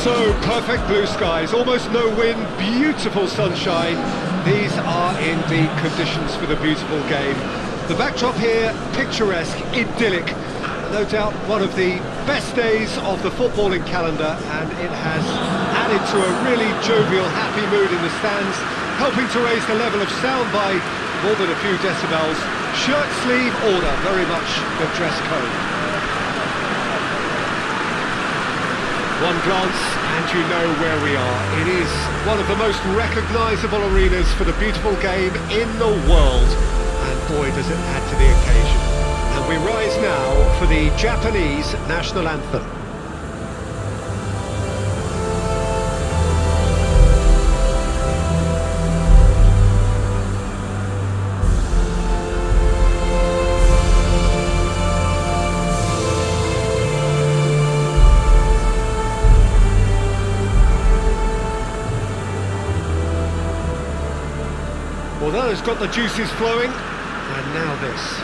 So, perfect blue skies, almost no wind, beautiful sunshine. These are indeed conditions for the beautiful game. The backdrop here, picturesque, idyllic. No doubt one of the best days of the footballing calendar, and it has added to a really jovial, happy mood in the stands, helping to raise the level of sound by more than a few decibels. Shirt sleeve order, very much the dress code. One glance and you know where we are. It is one of the most recognisable arenas for the beautiful game in the world, and boy does it add to the occasion. And we rise now for the Japanese national anthem. Well, that has got the juices flowing, and now this.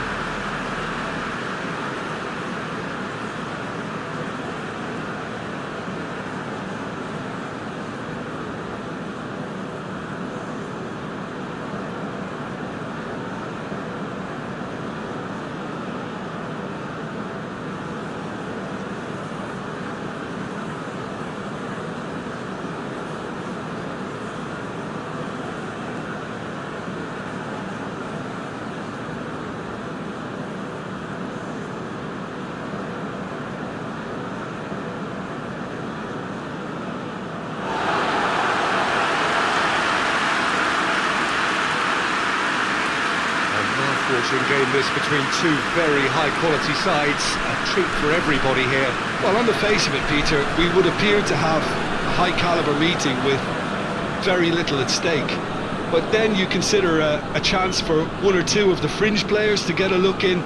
Watching game this between two very high-quality sides, a treat for everybody here. Well, on the face of it, Peter, we would appear to have a high-caliber meeting with very little at stake. But then you consider a chance for one or two of the fringe players to get a look in,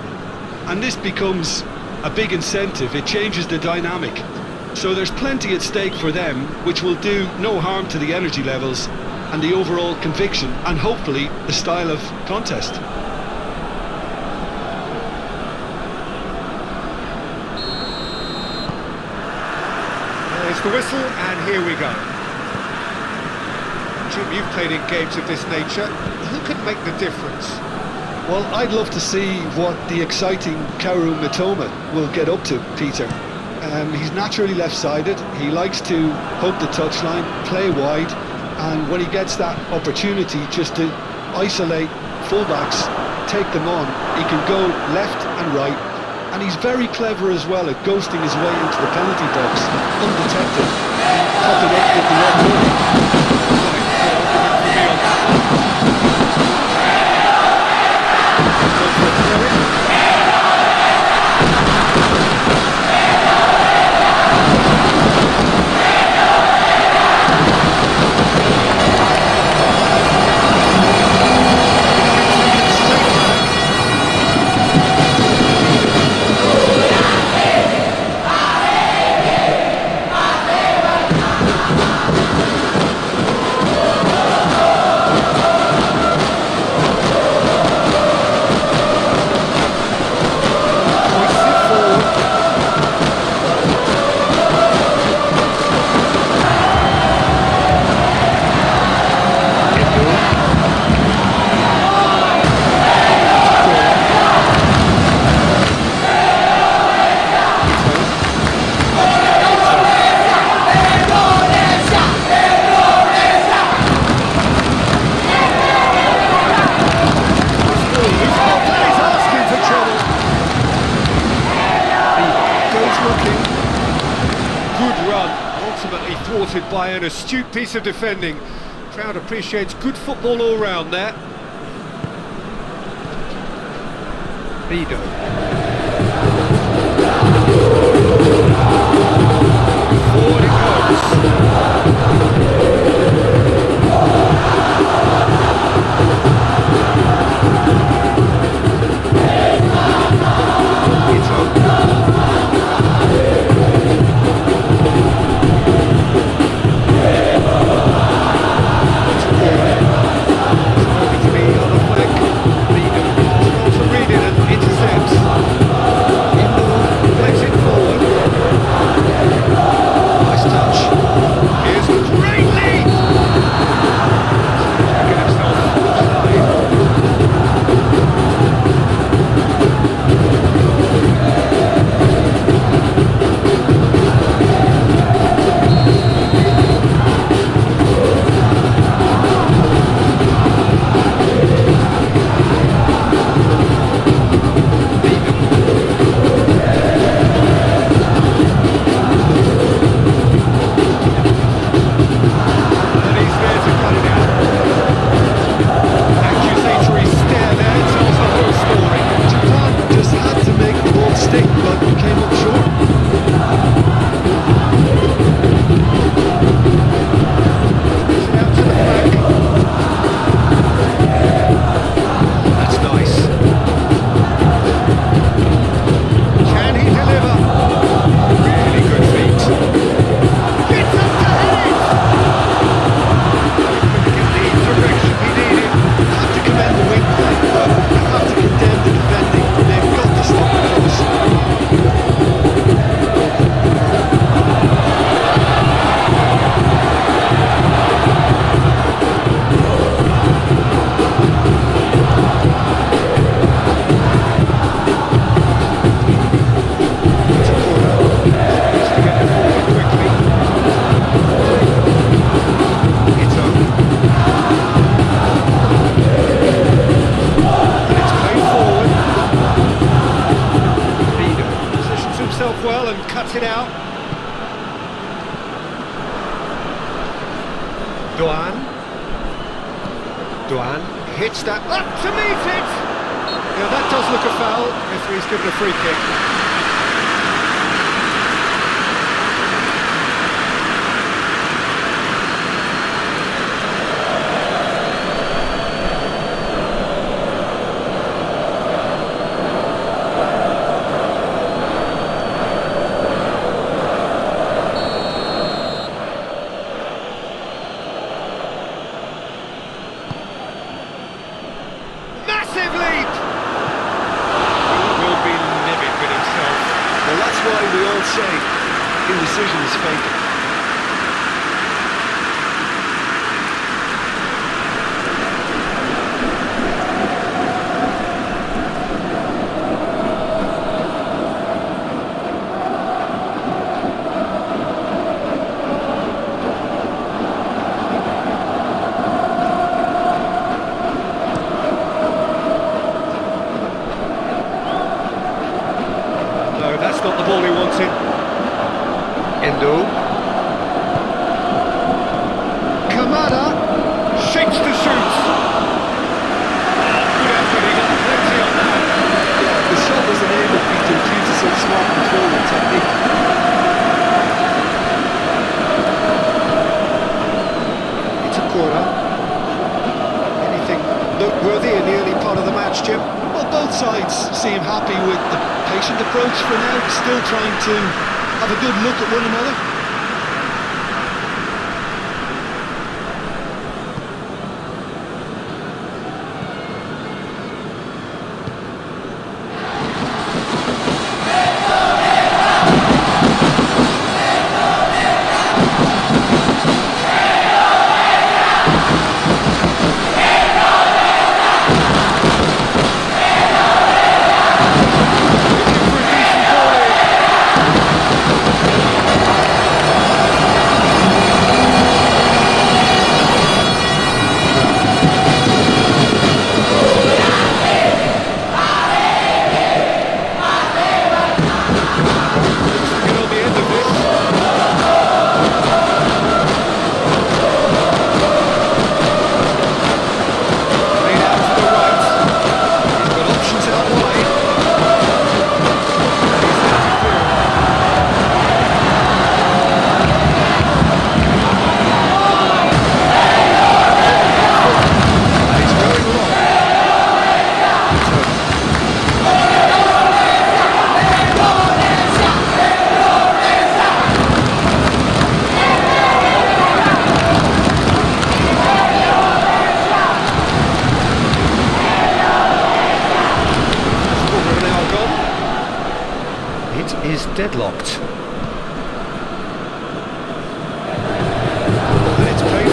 and this becomes a big incentive. It changes the dynamic. So there's plenty at stake for them, which will do no harm to the energy levels and the overall conviction, and hopefully the style of contest. There's the whistle, and here we go. Jim, you've played in games of this nature. Who can make the difference? Well, I'd love to see what the exciting Kaoru Mitoma will get up to, Peter. He's naturally left-sided. He likes to hug the touchline, play wide, and when he gets that opportunity just to isolate fullbacks, take them on, he can go left and right. And he's very clever as well at ghosting his way into the penalty box, undetected, and top it up with the red ball. Ultimately thwarted by an astute piece of defending. Crowd appreciates good football all round there. Vido. Forward it intercepts. Duan hits that up to meet it! Now that does look a foul. Referee's given a free kick. Indecision is fatal. No, that's not the ball he wanted. Endo. Kamada shakes the shoots. Good effort, he got plenty on that. Yeah, the shot was enabled Peter due to some smart control and technique. It's a corner. Anything noteworthy in the early part of the match, Jim? Well, both sides seem happy with the patient approach for now, still trying to have a good look at one another. Is deadlocked. And it's played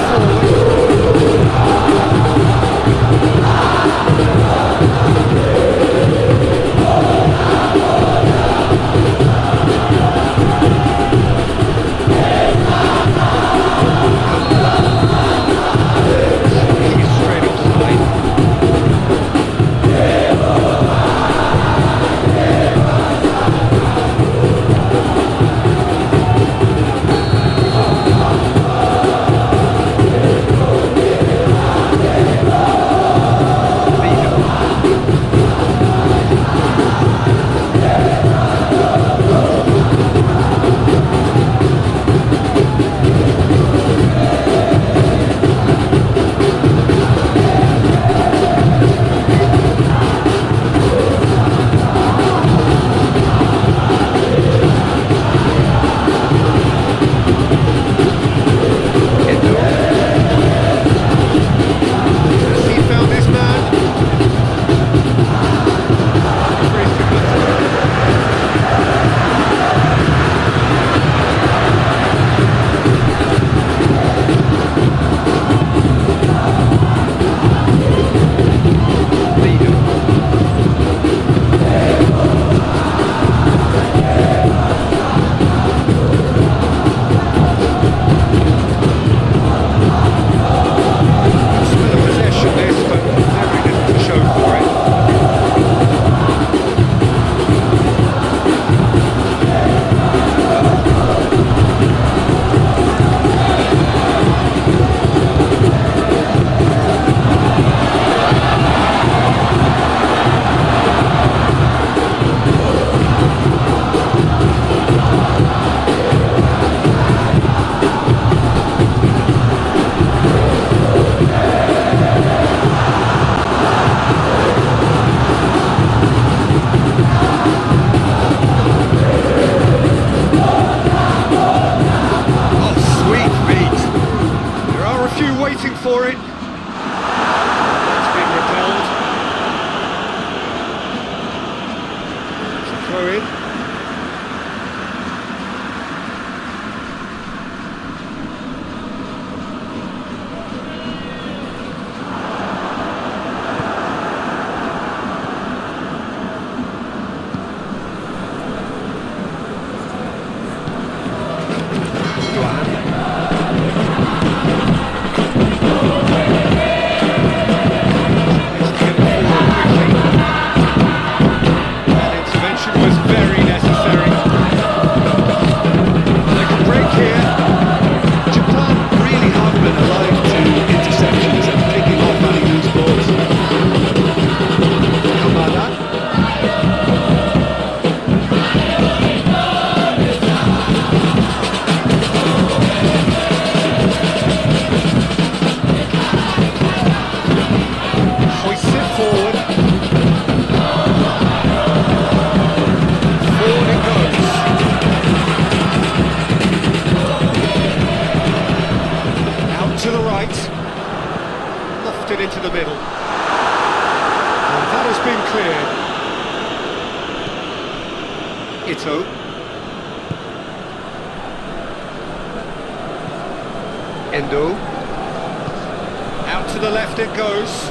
He's straight offside. the middle. And that has been cleared. Ito. Endo. Out to the left it goes.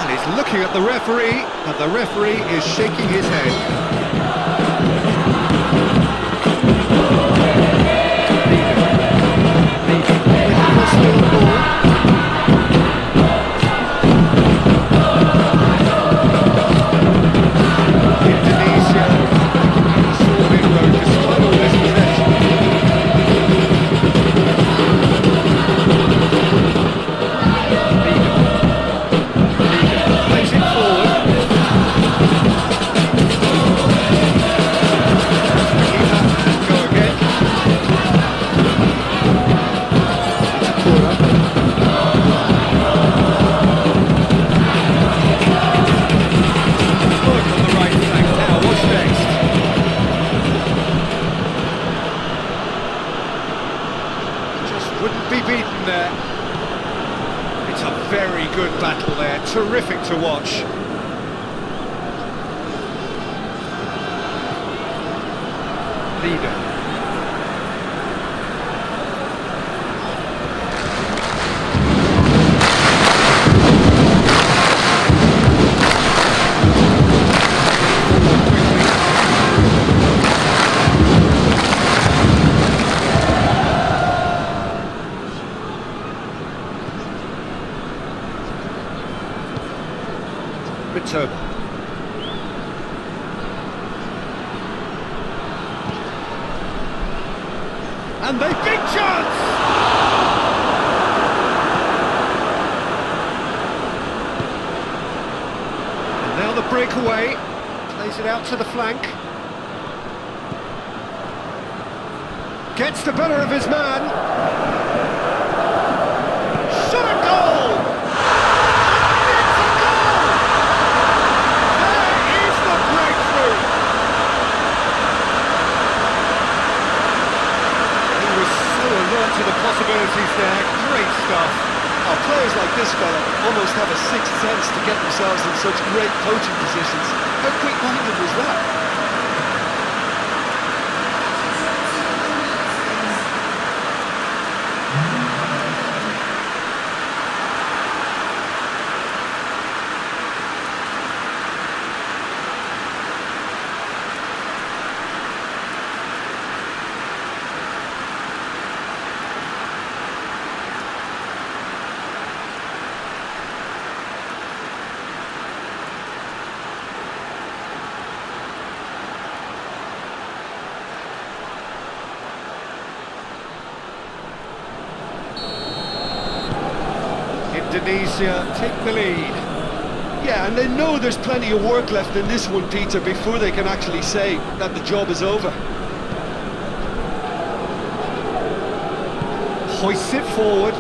And he's looking at the referee, and the referee is shaking his head. Indonesia saw inroad despite all this possession. Plays it forward. Keep that and go again. Work on the right flank now. What's next? Just wouldn't be beaten there. It's a very good battle there. Terrific to watch. Leader. Terma. And they big chance! And now the breakaway, plays it out to the flank. Gets the better of his man. Shot a goal! To the possibilities there, great stuff. Oh, players like this fella almost have a sixth sense to get themselves in such great coaching positions. How quick-minded was that? Indonesia take the lead. Yeah, and they know there's plenty of work left in this one, Peter, before they can actually say that the job is over. Hoists it forward.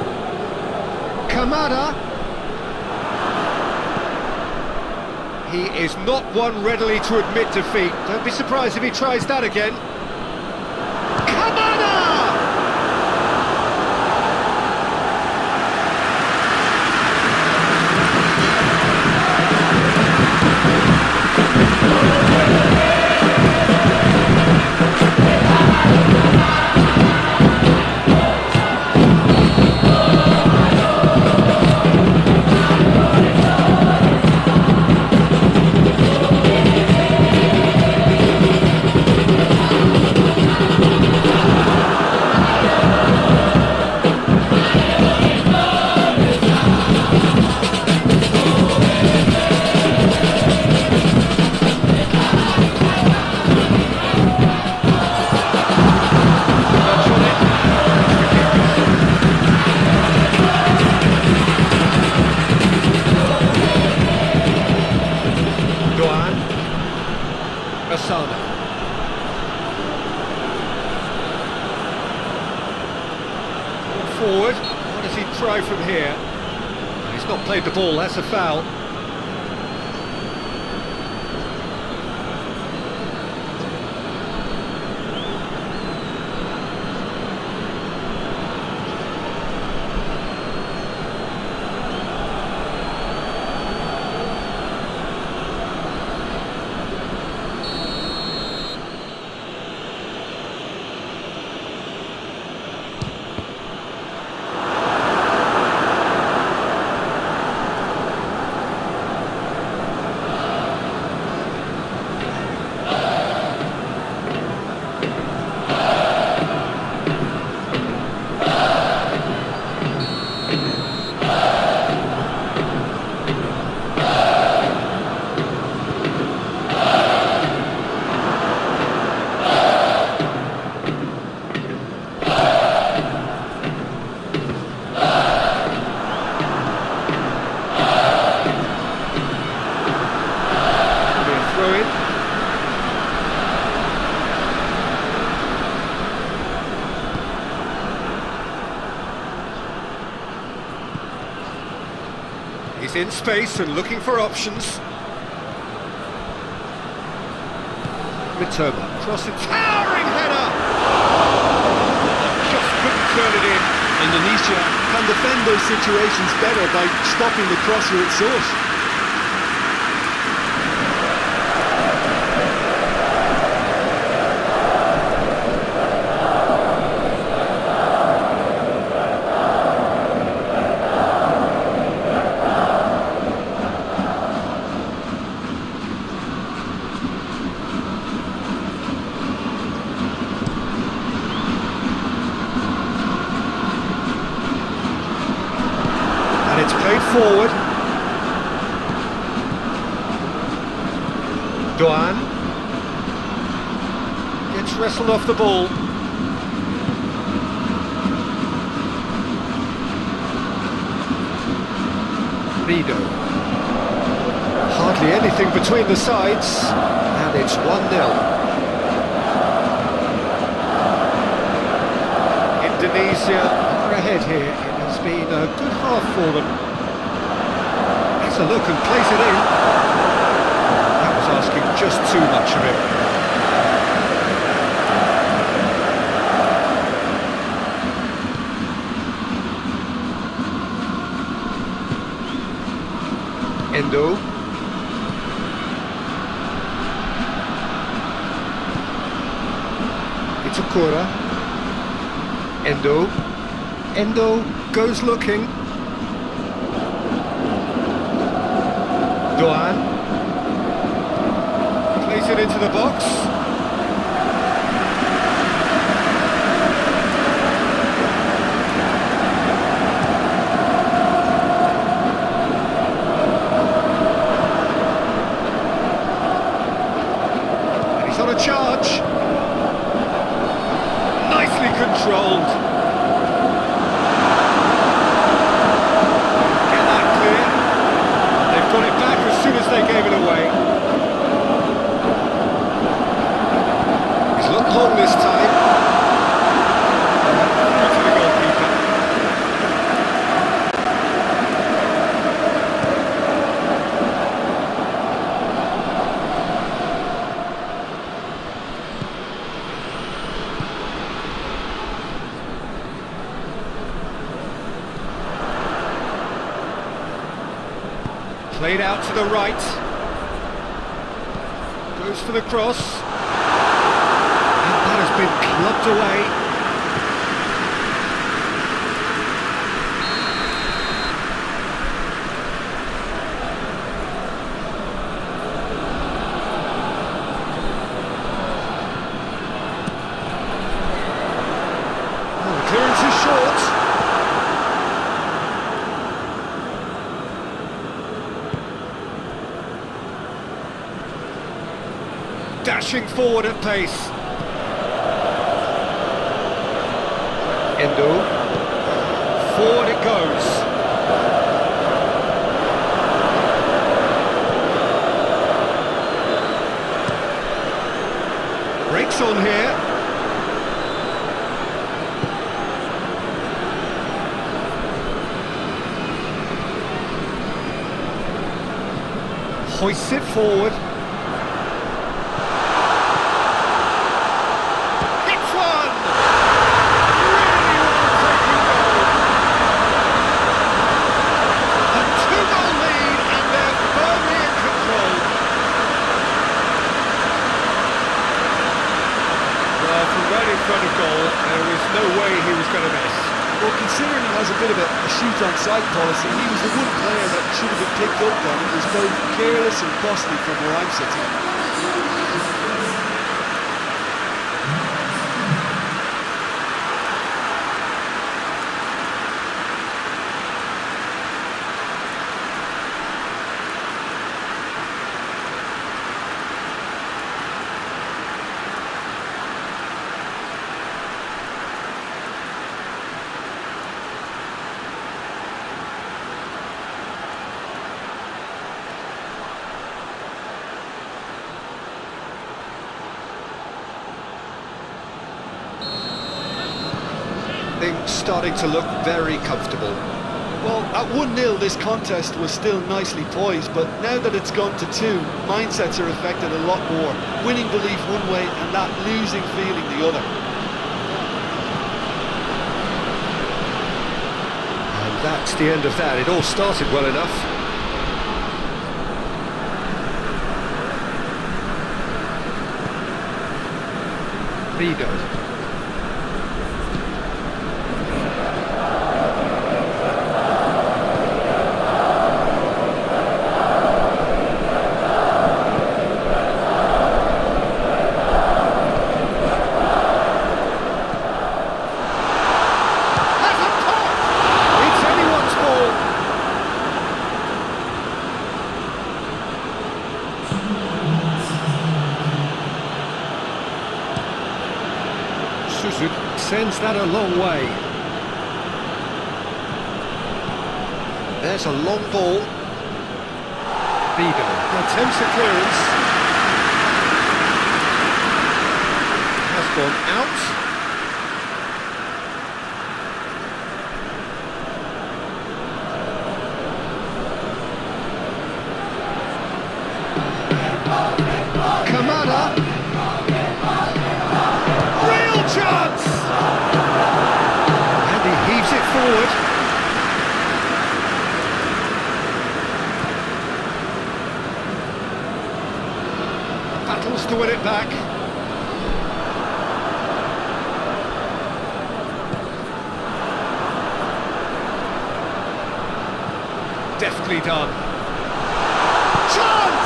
Kamada. He is not one readily to admit defeat. Don't be surprised if he tries that again. Kamada! Forward, what does he try from here? He's not played the ball, that's a foul. He's in space and looking for options. Terima, crossing, towering header! Just couldn't turn it in. Indonesia can defend those situations better by stopping the cross where it's source. It's played forward. Doan gets wrestled off the ball. Rido. Hardly anything between the sides, and it's 1-0. Indonesia are ahead here. It's been a good half for them. Has a look and plays it in. That was asking just too much of him. Endo. It's Okura. Endo. Endo goes looking. Doan plays it into the box. And he's on a charge. Nicely controlled. Got it back as soon as they gave it away. He's looked long this time. To the goalkeeper. Played out to the right. Goes for the cross. And that has been clubbed away. Oh, the clearance is short. Dashing forward at pace. Endo. Forward it goes. Breaks on here. Hoists it forward. Front of goal, there is no way he was going to miss. Well, considering he has a bit of a shoot on sight policy, he was the one player that should have been picked up then. It was both careless and costly from where I'm sitting. Things starting to look very comfortable. Well, at 1-0 this contest was still nicely poised, but now that it's gone to 2, mindsets are affected a lot more. Winning belief one way and that losing feeling the other. And that's the end of that. It all started well enough. Vigo. Sends that a long way. There's a long ball. Vigo attempts a clearance. Has gone out. Kamada. Real chance! And he heaves it forward. Battles to win it back. Deftly done. Chance!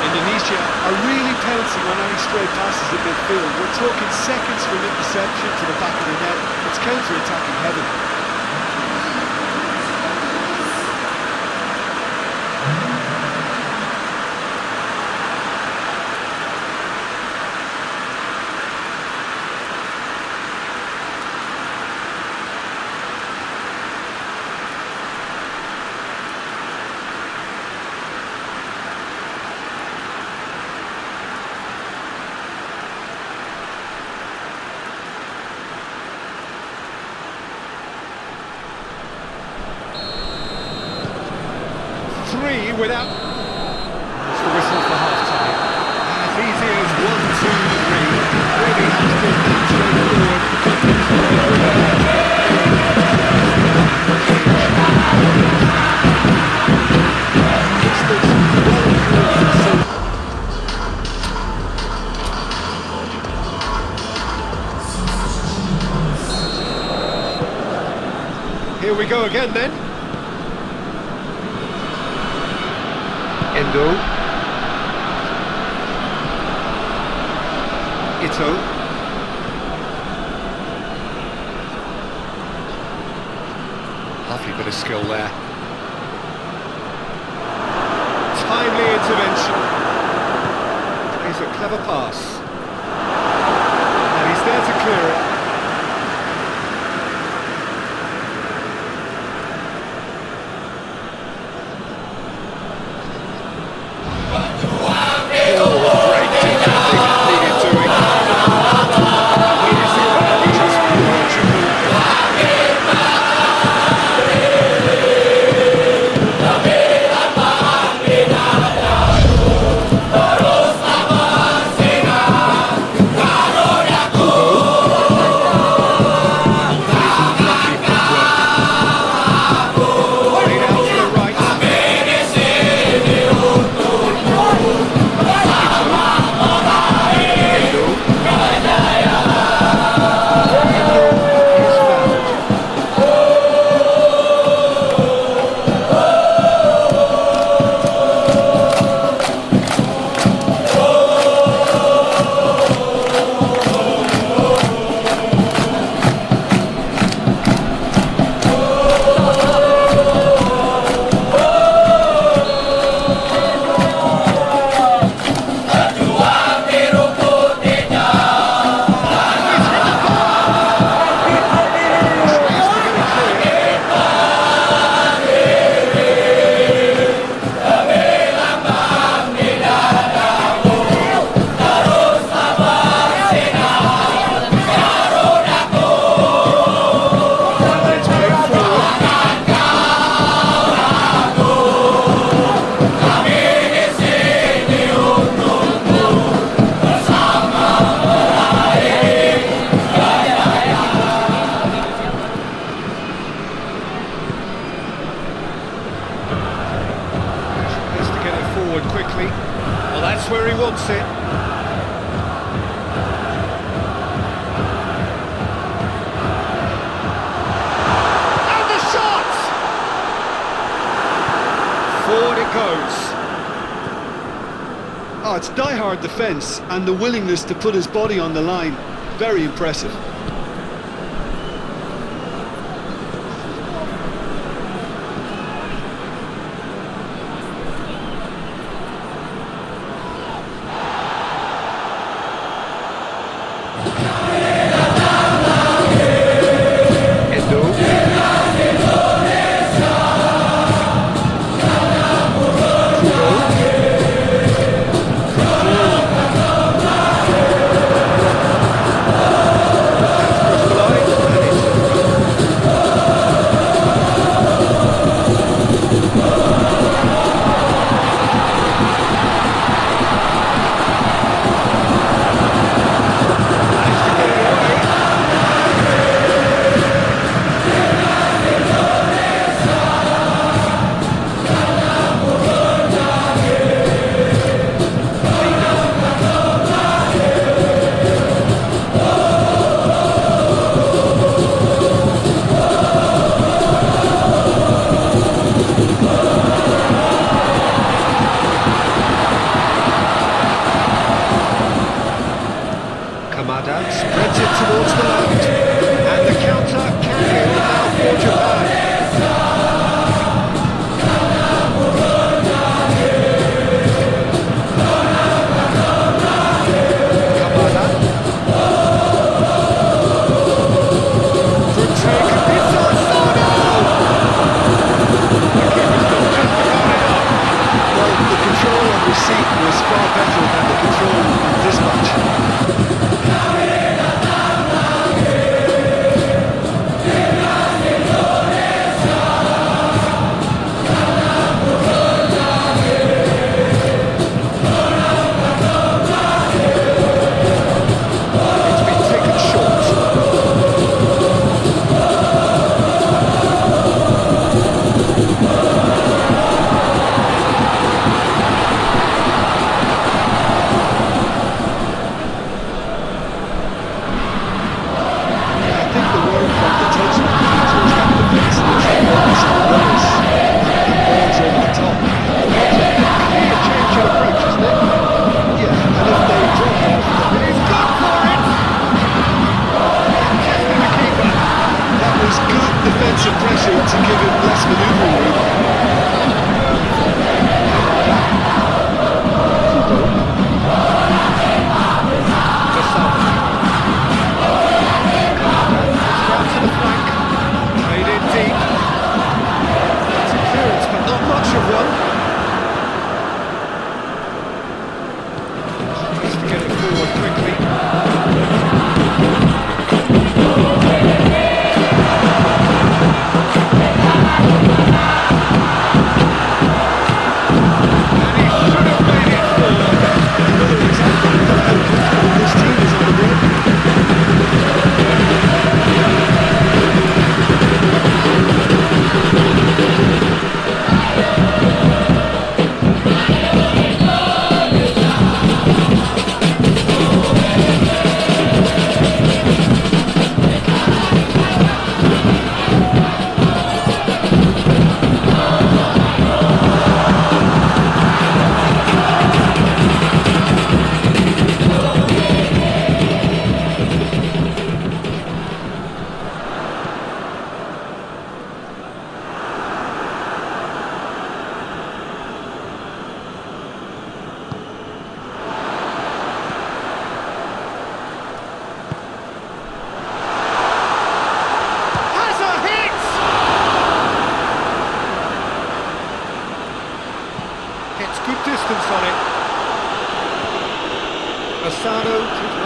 Indonesia are really pouncing on any stray passes in midfield. We're talking seconds from interception to the back of the net. It's counter-attacking heaven. Without... That's the whistle for half-time. As easy as 1, 2, 3. Really has been that straightforward. Here we go again then. Endo. Ito. Lovely bit of skill there. Timely intervention. Plays a clever pass. And he's there to clear it. where he wants it. And the shot! Forward it goes. Oh, it's die-hard defence and the willingness to put his body on the line. Very impressive. Spreads it towards the left, and the counter can be on now for Japan. Kamada. Good take, and Bisa. The keeper's done just about enough. Well, the control on receipt was far better than the control in this match.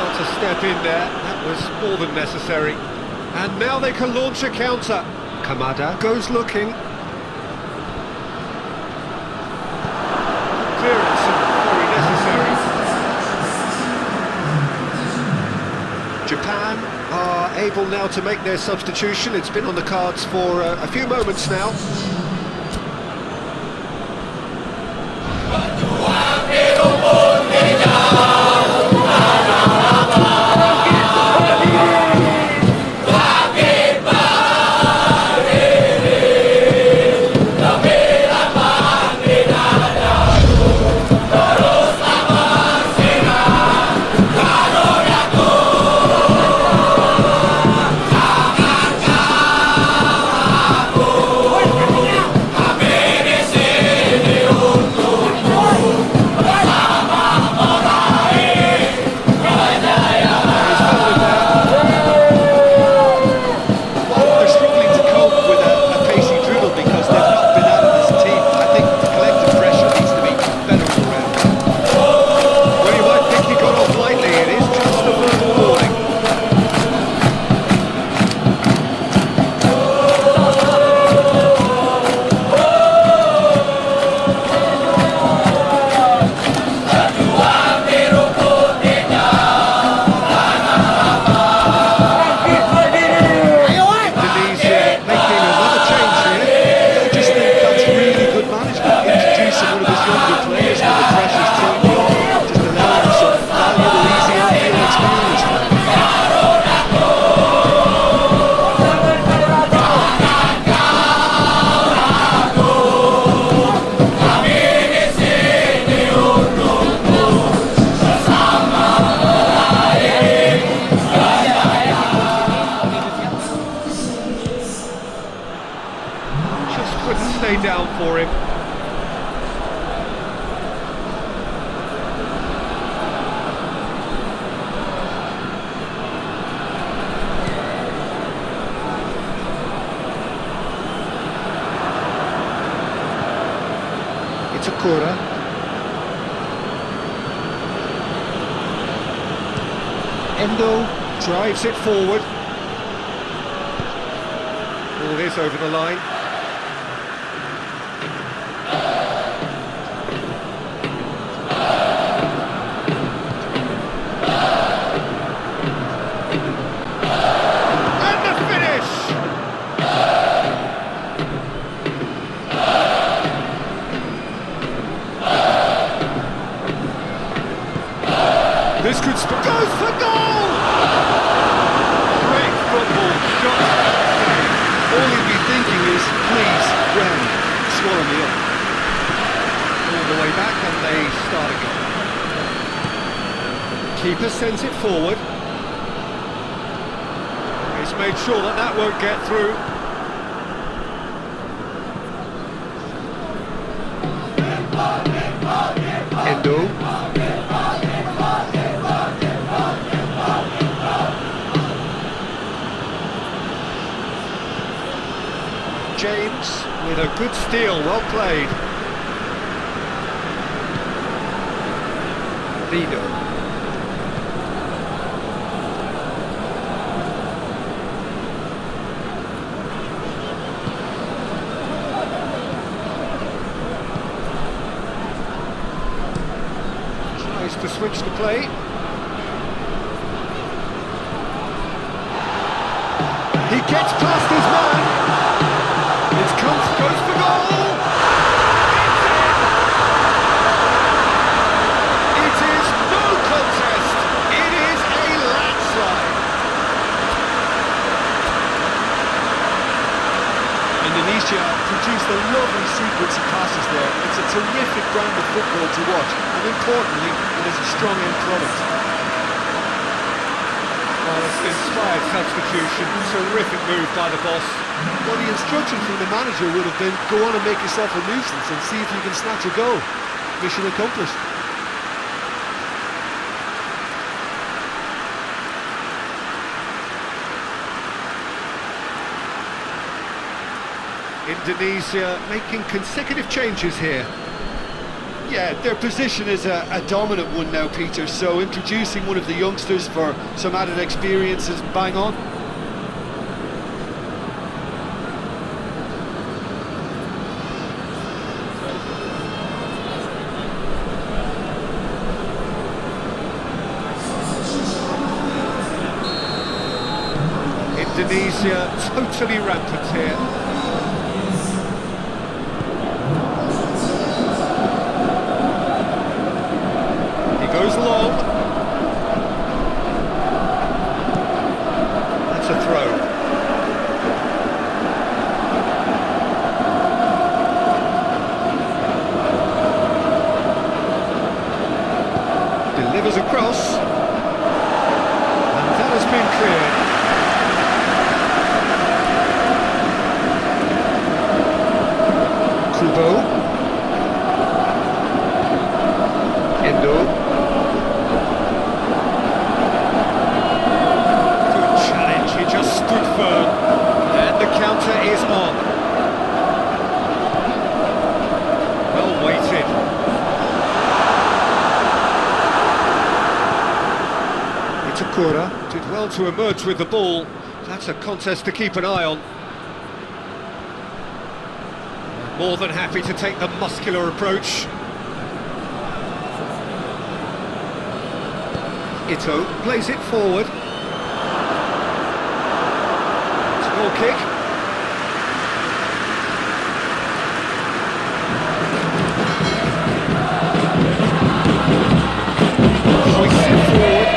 To step in there, that was more than necessary. And now they can launch a counter. Kamada goes looking. Clearance and very necessary. Japan are able now to make their substitution. It's been on the cards for a few moments now. wouldn't stay down for him. It's a corner. Endo drives it forward. Ball is over the line. And the finish! This could goes for goal! Great football shot. All he'd be thinking is, please, ground, swallow me up. All the way back and they start again. Keeper sends it forward. He's made sure that that won't get through. Endo. James with a good steal, well played. Lido. Tries to switch the play. He gets past his man. Goes for goal! It is no contest! It is a landslide! Indonesia produced a lovely sequence of passes there. It's a terrific brand of football to watch, and importantly, it is a strong end product. Well, it's an inspired substitution, terrific move by the boss. Well, the instruction from the manager would have been, go on and make yourself a nuisance and see if you can snatch a goal. Mission accomplished. Indonesia making consecutive changes here. Yeah, their position is a dominant one now, Peter, so introducing one of the youngsters for some added experience is bang on. Indonesia totally rampant here. Goes long. That's a throw. Delivers across. And that has been cleared. Kubo. Endo. Stood firm, and the counter is on. Well weighted. It's a corner. Did well to emerge with the ball. That's a contest to keep an eye on. More than happy to take the muscular approach. Ito plays it forward. Goal kick. Hoists it forward.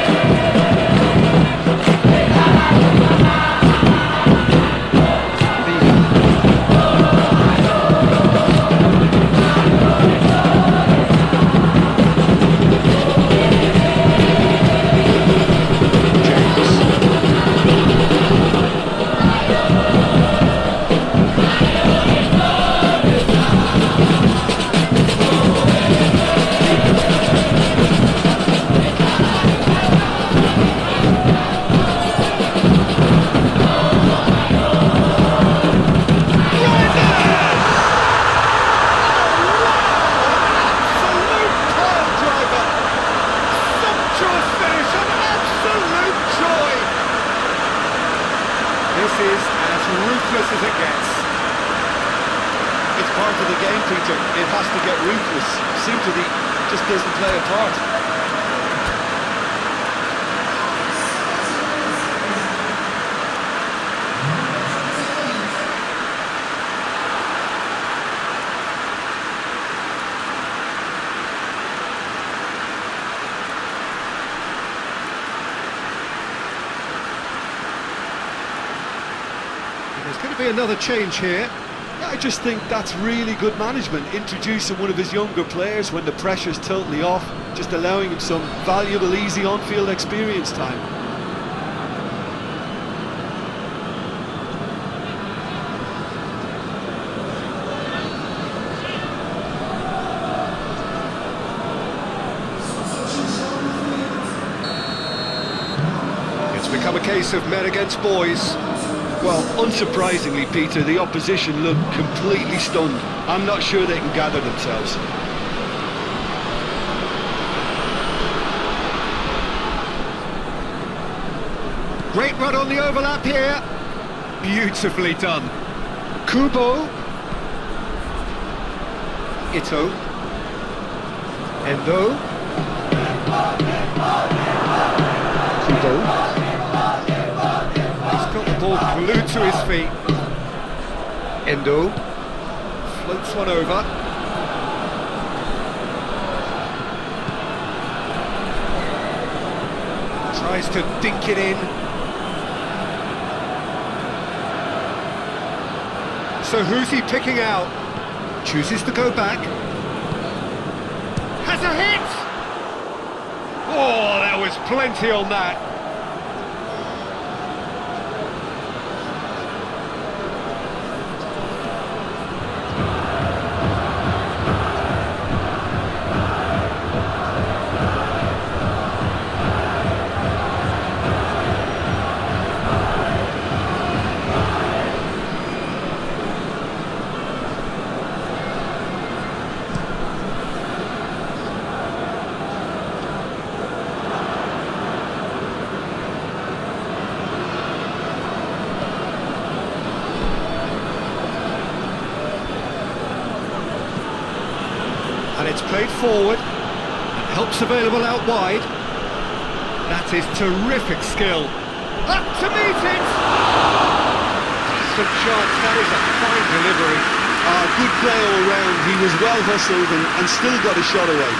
James. ruthless as it gets. It's part of the game, Peter. It has to get ruthless. Simply just doesn't play a part. There's going to be another change here. I just think that's really good management, introducing one of his younger players when the pressure's totally off, just allowing him some valuable, easy on-field experience time. It's become a case of men against boys. Well, unsurprisingly, Peter, the opposition look completely stunned. I'm not sure they can gather themselves. Great run on the overlap here. Beautifully done. Kubo. Ito. Endo. Kubo. Got the ball glued to his feet. Endo floats one over. Tries to dink it in. So who's he picking out? Chooses to go back. Has a hit! Oh, there was plenty on that. And it's played forward, and help's available out wide. That is terrific skill. Up to meet it! Decent chance, that is a fine delivery. Good play all round. He was well hustled and still got a shot away.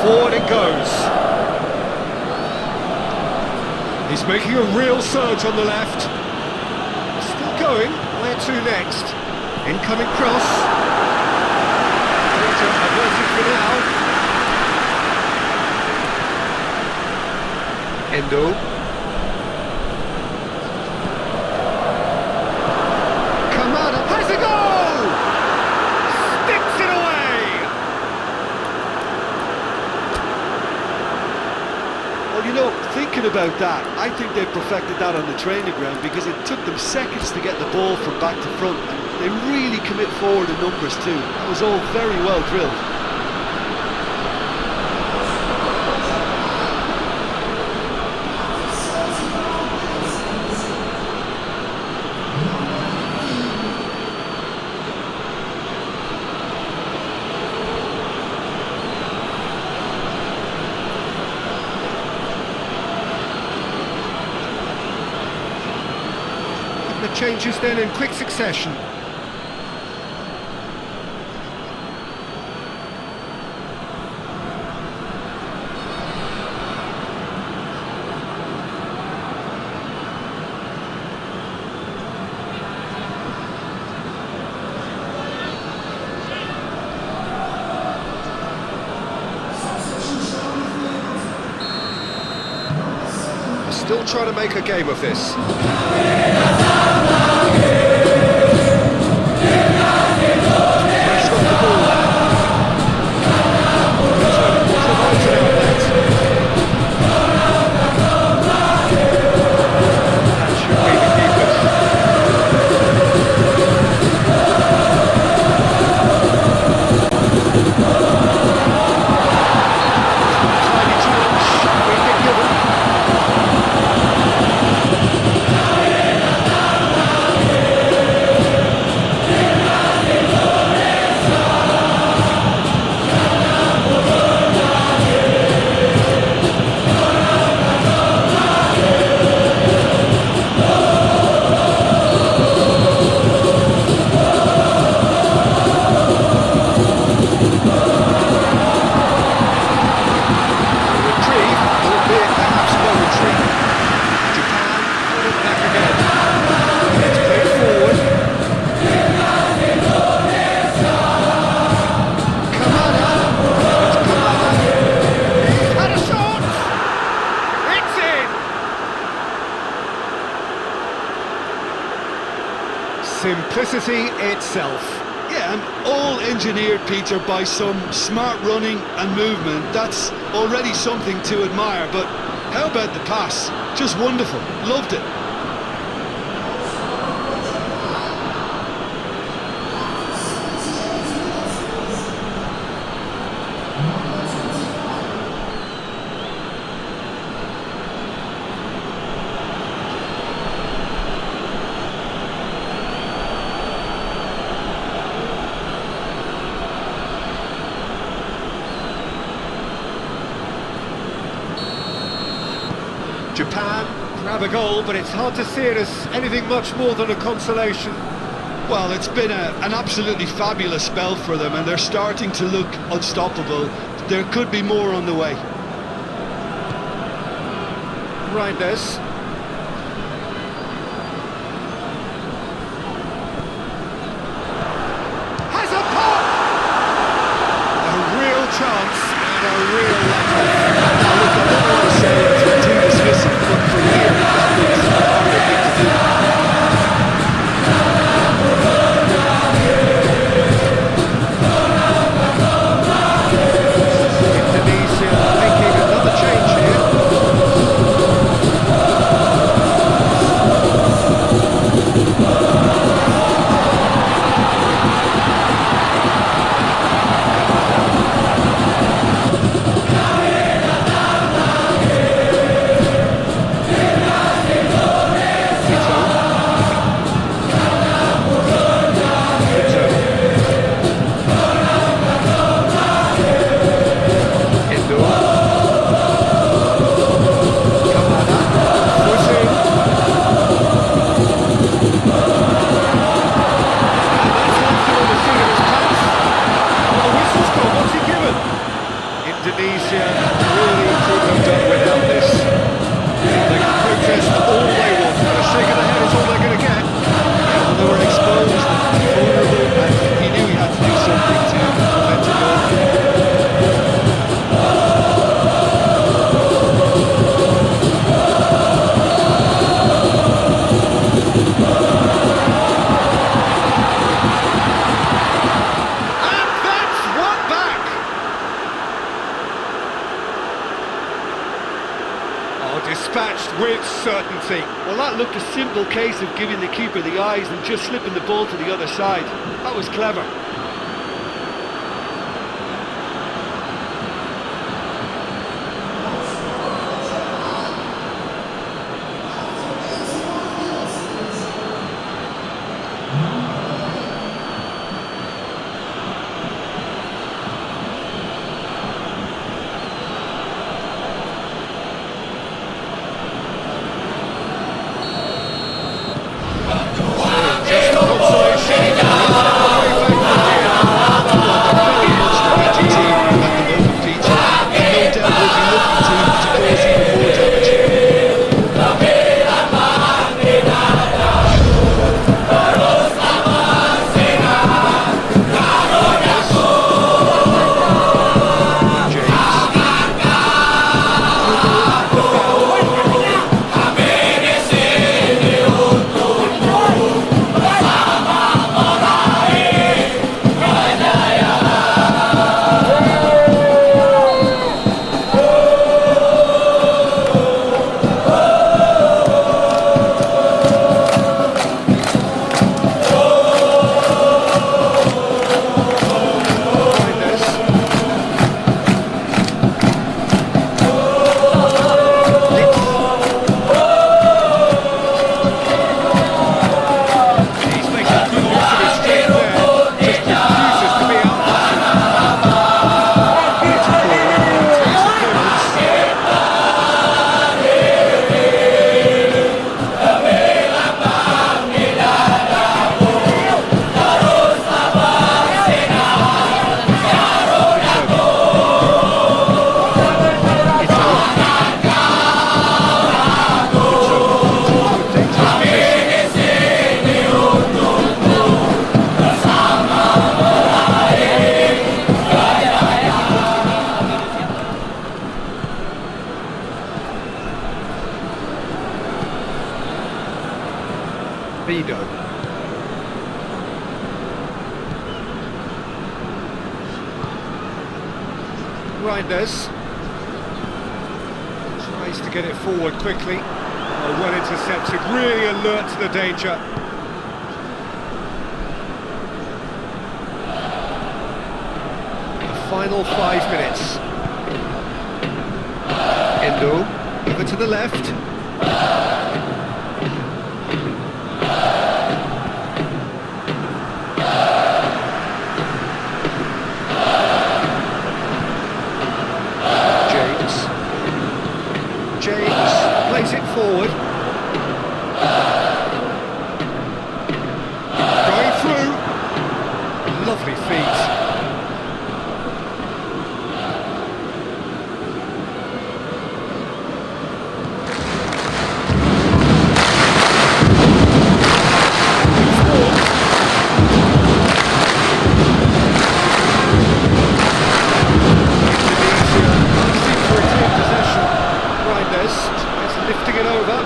Forward it goes. He's making a real surge on the left. Still going. Where to next? Incoming cross. Averted for now. Endo. Kamada has a goal! Sticks it away! Well, you know, thinking about that, I think they perfected that on the training ground because it took them seconds to get the ball from back to front, and they really commit forward in numbers too. That was all very well drilled. The changes then in quick succession. Still trying to make a game of this. Pressed off the ball. simplicity itself. Yeah, and all engineered, Peter, by some smart running and movement. That's already something to admire, but how about the pass? Just wonderful. Loved it. Japan grab a goal, but it's hard to see it as anything much more than a consolation. Well, it's been an absolutely fabulous spell for them, and they're starting to look unstoppable. There could be more on the way. Reinders. Has a pop! A real chance and a real letdown. Now, look, I don't want to say it's too dismissive, but for here, that looks a harder thing to do. Indonesia making another change here. Indonesia really couldn't have done without this. They can protest all they want, but a shake of the head is all they're going to get. Yeah, well, they were exposed and vulnerable, and he knew he had to do something to prevent a goal. And that's one back! Oh, dispatched with certainty. Well, that looked a simple case of giving the keeper the eyes and just slipping the ball to the other side. That was clever. Just a consolation. Vido. Reinders tries to get it forward quickly. Oh, well intercepted, really alert to the danger. The final 5 minutes. Endo, over to the left. James plays it forward. Going through. Lovely feet. Lifting it over.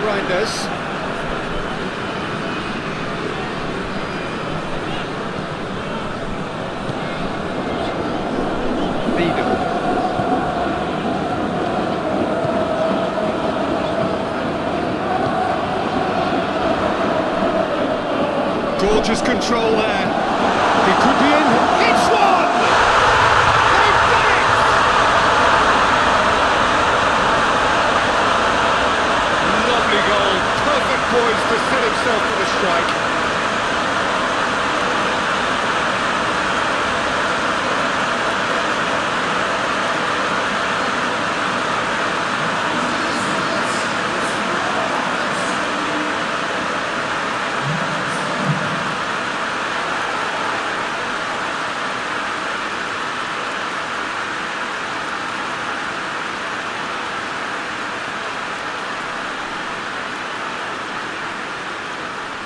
Reinders. Gorgeous control there. He could be in. It's one! They've done it! Lovely goal. Perfect poise to set himself for the strike.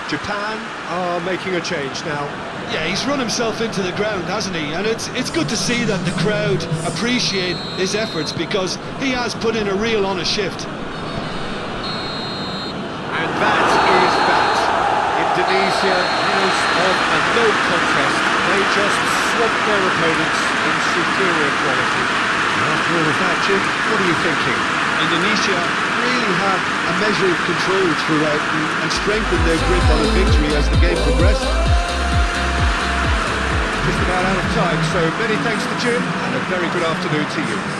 Japan are making a change now. Yeah, he's run himself into the ground, hasn't he? And it's good to see that the crowd appreciate his efforts, because he has put in a real honest shift. And that is that. Indonesia has won a no contest. They just swamped their opponents in superior quality. After all of that, Jim, what are you thinking? Indonesia really had a measure of control throughout and strengthened their grip on a victory as the game progressed. Just about out of time, so many thanks to Jim and a very good afternoon to you.